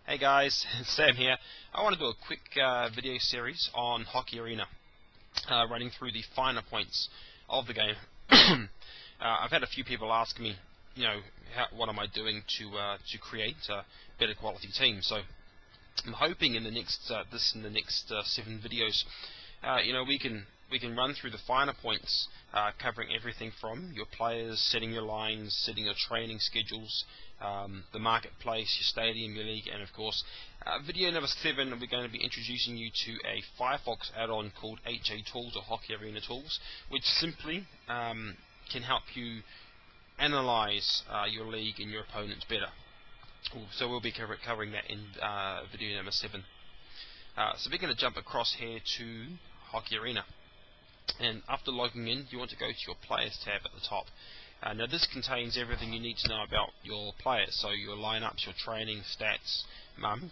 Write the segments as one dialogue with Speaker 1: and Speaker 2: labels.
Speaker 1: Hey guys, Sam here. I want to do a quick video series on Hockey Arena, running through the finer points of the game. I've had a few people ask me, what am I doing to create a better quality team? So I'm hoping in the next 7 videos, we can run through the finer points, covering everything from your players, setting your lines, setting your training schedules, the marketplace, your stadium, your league, and of course, video number 7, we're going to be introducing you to a Firefox add-on called HA Tools or Hockey Arena Tools, which simply can help you analyze your league and your opponents better. So we'll be covering that in video number 7. So we're going to jump across here to Hockey Arena. And after logging in, you want to go to your Players tab at the top. Now this contains everything you need to know about your players, so your lineups, your training, stats,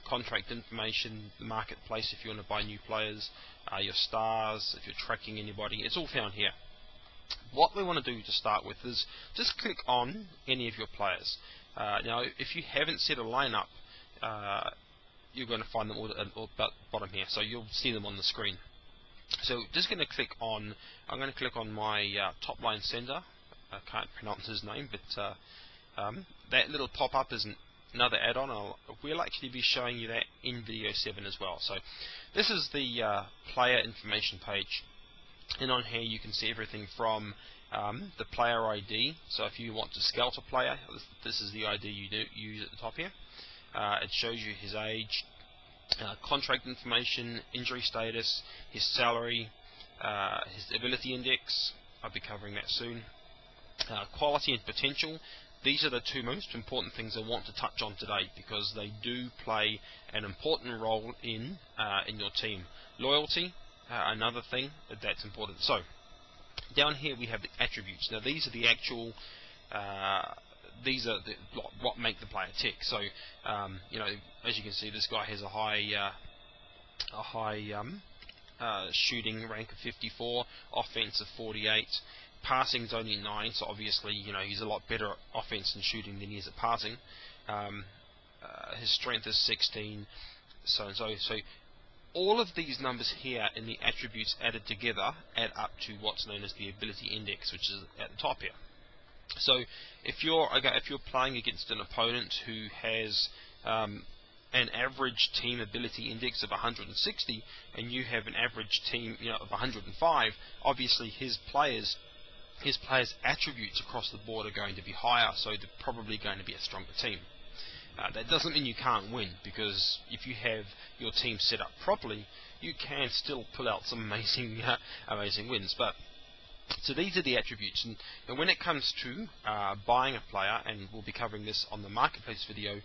Speaker 1: contract information, the marketplace if you want to buy new players, your stars, if you're tracking anybody, it's all found here. What we want to do to start with is just click on any of your players. Now if you haven't set a lineup, you're going to find them all at the bottom here, so you'll see them on the screen. So just going to click on, I'm going to click on my top line center. I can't pronounce his name, but that little pop-up is another add-on. We'll actually be showing you that in video 7 as well. So this is the player information page, and on here you can see everything from the player ID. So if you want to scout a player, this is the ID you use at the top here. It shows you his age, contract information, injury status, his salary, his ability index. I'll be covering that soon. Quality and potential. These are the two most important things I want to touch on today because they do play an important role in your team. Loyalty, another thing that's important. So down here we have the attributes. Now these are the actual what make the player tick. So as you can see, this guy has a high shooting rank of 54, offense of 48, passing's only 9. So obviously, he's a lot better at offense and shooting than he is at passing. His strength is 16, so and so. So all of these numbers here in the attributes added together add up to what's known as the ability index, which is at the top here. So if you're playing against an opponent who has an average team ability index of 160 and you have an average team of 105, obviously his players' attributes across the board are going to be higher, so they're probably going to be a stronger team. That doesn't mean you can't win, because if you have your team set up properly, you can still pull out some amazing wins. But so these are the attributes, and when it comes to buying a player, and we'll be covering this on the marketplace video,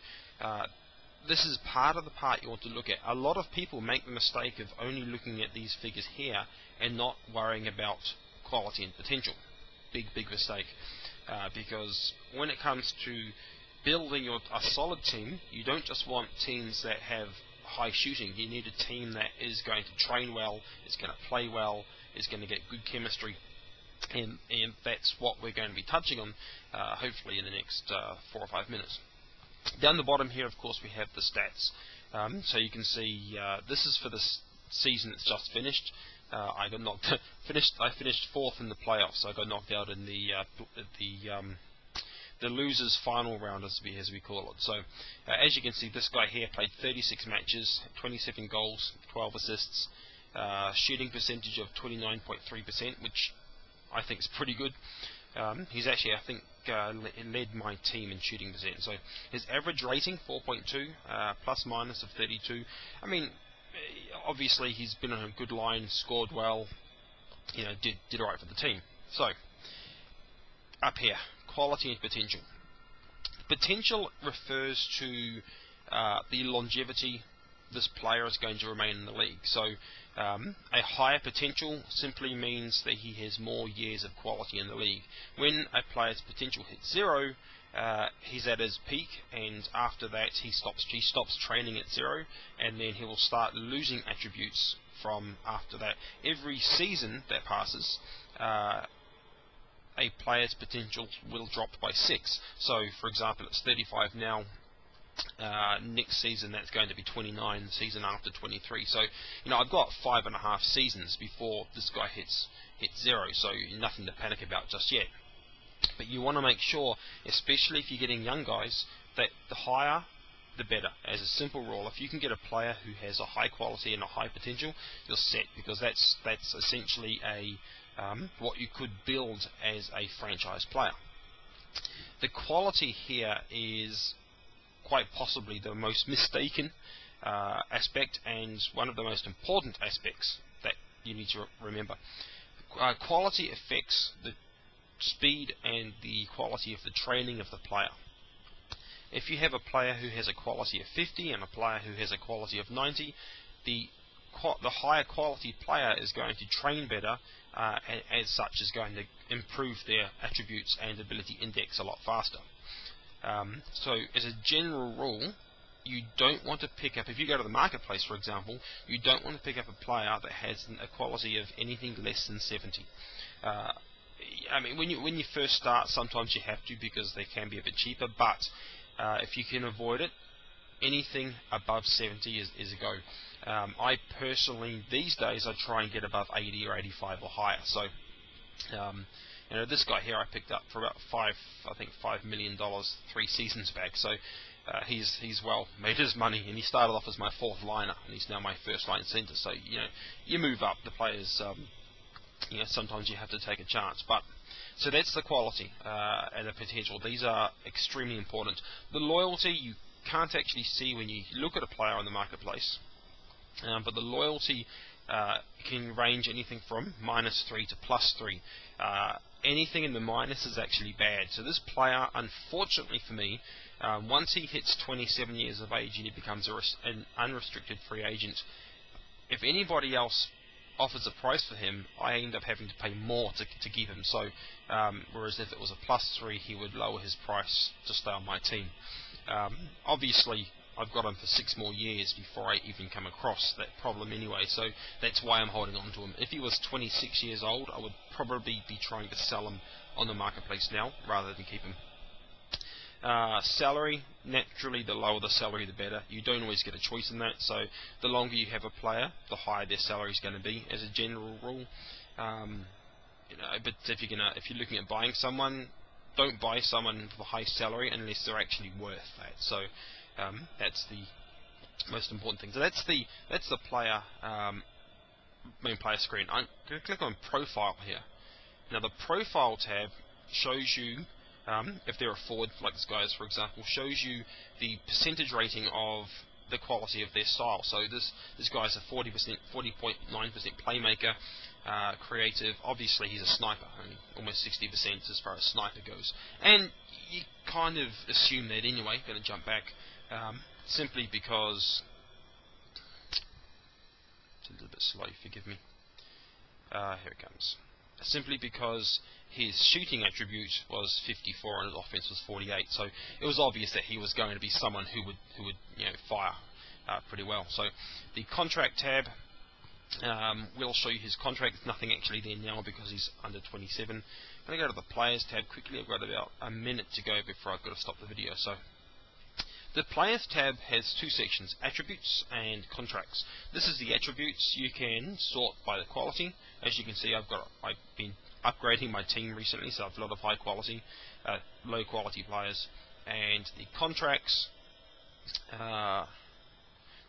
Speaker 1: this is part of the part you want to look at. A lot of people make the mistake of only looking at these figures here and not worrying about quality and potential. Big mistake, because when it comes to building a solid team, you don't just want teams that have high shooting. You need a team that is going to train well, is going to play well, is going to get good chemistry. And that's what we're going to be touching on, hopefully in the next 4 or 5 minutes. Down the bottom here, of course, we have the stats. So you can see this is for the season that's just finished. I finished 4th in the playoffs. So I got knocked out in the losers final round, as we call it. So as you can see, this guy here played 36 matches, 27 goals, 12 assists, shooting percentage of 29.3%, which I think is pretty good. He's actually, I think, led my team in shooting percent. So his average rating 4.2, plus minus of 32. I mean, obviously he's been on a good line, scored well, did alright for the team. So up here, quality and potential. Potential refers to the longevity this player is going to remain in the league. So a higher potential simply means that he has more years of quality in the league. When a player's potential hits 0, he's at his peak, and after that he stops training at 0, and then he will start losing attributes from after that. Every season that passes, a player's potential will drop by 6. So for example, it's 35 now. Next season that's going to be 29, the season after 23. So I've got 5.5 seasons before this guy hits 0. So nothing to panic about just yet. But you want to make sure, especially if you're getting young guys, that the higher the better. As a simple rule, if you can get a player who has a high quality and a high potential, you're set, because that's essentially what you could build as a franchise player. The quality here is quite possibly the most mistaken aspect, and one of the most important aspects that you need to remember. Quality affects the speed and the quality of the training of the player. If you have a player who has a quality of 50 and a player who has a quality of 90, the higher quality player is going to train better, and as such is going to improve their attributes and ability index a lot faster. So as a general rule, you don't want to pick up, if you go to the marketplace for example, you don't want to pick up a player that has a quality of anything less than 70. I mean, when you first start, sometimes you have to, because they can be a bit cheaper, but if you can avoid it, anything above 70 is a go. I personally, these days, I try and get above 80 or 85 or higher. So, this guy here I picked up for about $5 million 3 seasons back. So he's well made his money, and he started off as my 4th liner, and he's now my 1st line centre. So you move up the players. Sometimes you have to take a chance, but so that's the quality and the potential. These are extremely important. The loyalty you can't actually see when you look at a player on the marketplace, but the loyalty can range anything from -3 to +3. Anything in the minus is actually bad. So this player, unfortunately for me, once he hits 27 years of age and he becomes an unrestricted free agent, if anybody else offers a price for him, I end up having to pay more to keep him. So whereas if it was a +3, he would lower his price to stay on my team. Obviously I've got him for 6 more years before I even come across that problem anyway, so that's why I'm holding on to him. If he was 26 years old, I would probably be trying to sell him on the marketplace now rather than keep him. Salary, naturally the lower the salary the better. You don't always get a choice in that, so the longer you have a player, the higher their salary is going to be as a general rule. But if you're looking at buying someone, don't buy someone with a high salary unless they're actually worth that. So that's the most important thing. So that's the player main player screen. I'm going to click on profile here. Now the profile tab shows you if they're a forward, like this guy is for example, shows you the percentage rating of the quality of their style. So this guy's a 40.9% playmaker, creative. Obviously he's a sniper, only almost 60% as far as sniper goes. And you kind of assume that anyway. Going to jump back simply because it's a little bit slow. Forgive me. Here it comes. Simply because his shooting attribute was 54 and his offense was 48, so it was obvious that he was going to be someone who would fire pretty well. So the contract tab will show you his contract. There's nothing actually there now because he's under 27. I'm going to go to the players tab quickly. I've got about a minute to go before I've got to stop the video. So the players tab has 2 sections, attributes and contracts. This is the attributes. You can sort by the quality. As you can see, I've been upgrading my team recently, so I've a lot of high quality, low quality players. And the contracts, now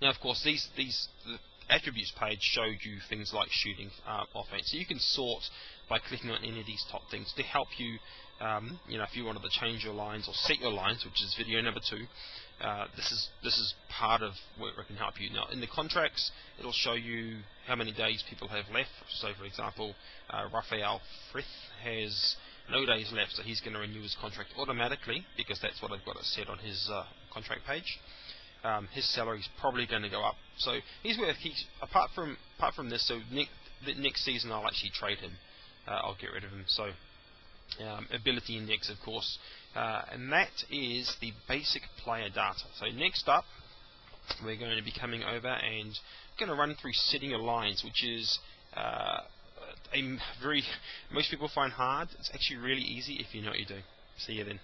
Speaker 1: of course the attributes page showed you things like shooting, offense. So you can sort by clicking on any of these top things to help you. If you wanted to change your lines or set your lines, which is video number 2, this is part of where it can help you. Now, in the contracts, it'll show you how many days people have left. So, for example, Rafael Frith has no days left, so he's going to renew his contract automatically because that's what I've got it set on his contract page. His salary's probably going to go up, so he's worth. Apart from this, so next season I'll actually trade him. I'll get rid of him. So. Ability index, of course, and that is the basic player data. So next up, we're going to be coming over and going to run through setting your lines, which is most people find hard. It's actually really easy if you know what you're doing. See you then.